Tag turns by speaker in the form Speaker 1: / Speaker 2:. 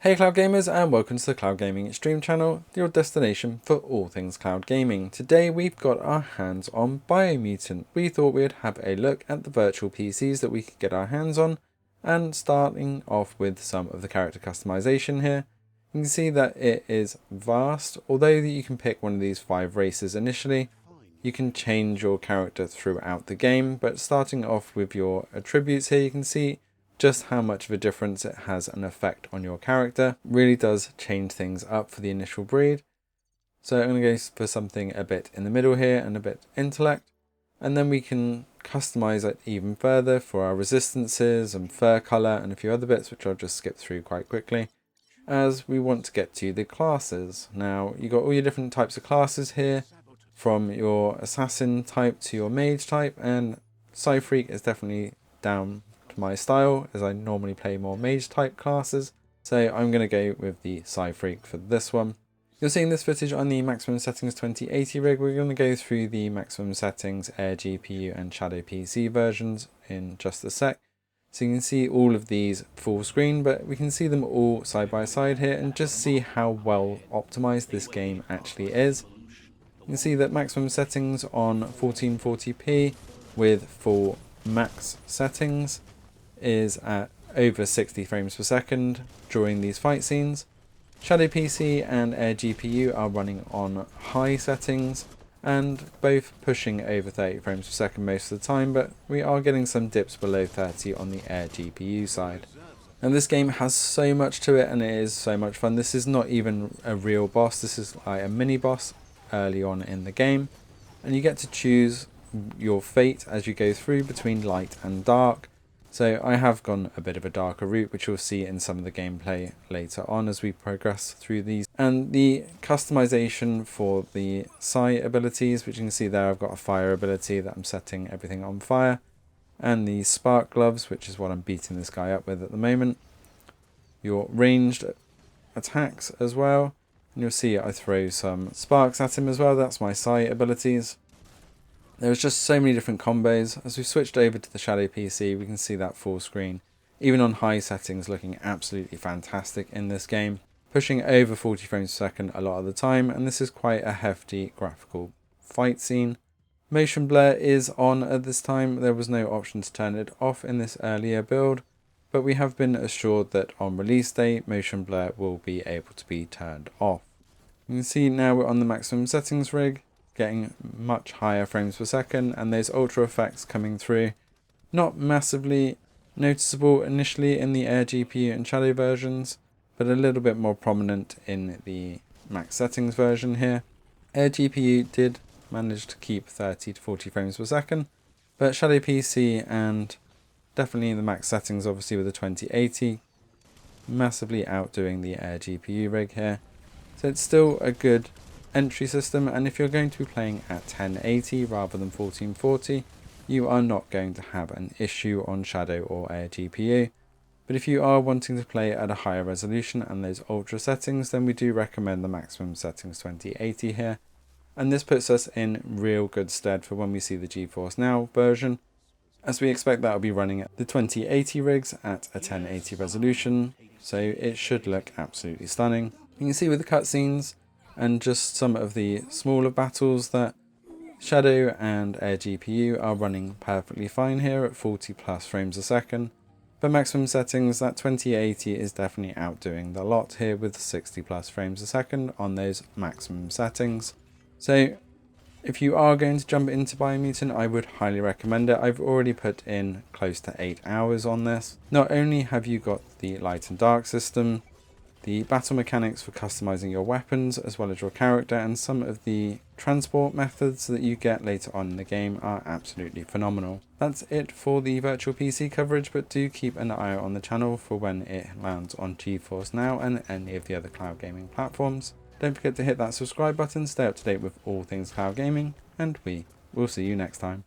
Speaker 1: Hey Cloud Gamers, and welcome to the Cloud Gaming Extreme channel, your destination for all things cloud gaming. Today we've got our hands on BIOMUTANT. We thought we'd have a look at the virtual PCs that we could get our hands on, and starting off with some of the character customization here. You can see that it is vast. Although you can pick one of these 5 races initially, you can change your character throughout the game, but starting off with your attributes here, you can see just how much of a difference it has an effect on your character. Really does change things up for the initial breed. So I'm going to go for something a bit in the middle here and a bit intellect, and then we can customize it even further for our resistances and fur color and a few other bits, which I'll just skip through quite quickly, as we want to get to the classes. Now you got all your different types of classes here, from your assassin type to your mage type, and Freak is definitely down my style, as I normally play more mage type classes, so I'm going to go with the Freak for this one. You're seeing this footage on the maximum settings 2080 rig. We're going to go through the maximum settings AirGPU and Shadow PC versions in just a sec, so you can see all of these full screen, but we can see them all side by side here and just see how well optimized this game actually is. You can see that maximum settings on 1440p with full max settings is at over 60 frames per second during these fight scenes. Shadow PC and AirGPU are running on high settings and both pushing over 30 frames per second most of the time, but we are getting some dips below 30 on the AirGPU side. And this game has so much to it and it is so much fun. This is not even a real boss, this is like a mini boss early on in the game, and you get to choose your fate as you go through between light and dark. So I have gone a bit of a darker route, which you'll see in some of the gameplay later on as we progress through these. And the customization for the Psi abilities, which you can see there, I've got a fire ability that I'm setting everything on fire, and the spark gloves, which is what I'm beating this guy up with at the moment. Your ranged attacks as well, and you'll see I throw some sparks at him as well. That's my Psi abilities. There's just so many different combos. As we switched over to the Shadow PC, we can see that full screen, even on high settings, looking absolutely fantastic in this game, pushing over 40 frames per second a lot of the time, and this is quite a hefty graphical fight scene. Motion blur is on at this time. There was no option to turn it off in this earlier build, but we have been assured that on release day, motion blur will be able to be turned off. You can see now we're on the maximum settings rig, getting much higher frames per second, and those ultra effects coming through. Not massively noticeable initially in the AirGPU and Shadow versions, but a little bit more prominent in the max settings version here. AirGPU did manage to keep 30 to 40 frames per second, but Shadow PC and definitely the max settings, obviously with the 2080, massively outdoing the AirGPU rig here. So it's still a good entry system, and if you're going to be playing at 1080 rather than 1440, you are not going to have an issue on Shadow or AirGPU. But if you are wanting to play at a higher resolution and those ultra settings, then we do recommend the maximum settings 2080 here, and this puts us in real good stead for when we see the GeForce Now version, as we expect that will be running at the 2080 rigs at a 1080 resolution, so it should look absolutely stunning. You can see with the cutscenes and just some of the smaller battles that Shadow and AirGPU are running perfectly fine here at 40 plus frames a second. For maximum settings, that 2080 is definitely outdoing the lot here with 60 plus frames a second on those maximum settings. So if you are going to jump into BIOMUTANT, I would highly recommend it. I've already put in close to 8 hours on this. Not only have you got the light and dark system, the battle mechanics for customizing your weapons as well as your character, and some of the transport methods that you get later on in the game are absolutely phenomenal. That's it for the virtual PC coverage, but do keep an eye out on the channel for when it lands on GeForce Now and any of the other cloud gaming platforms. Don't forget to hit that subscribe button, stay up to date with all things cloud gaming, and we will see you next time.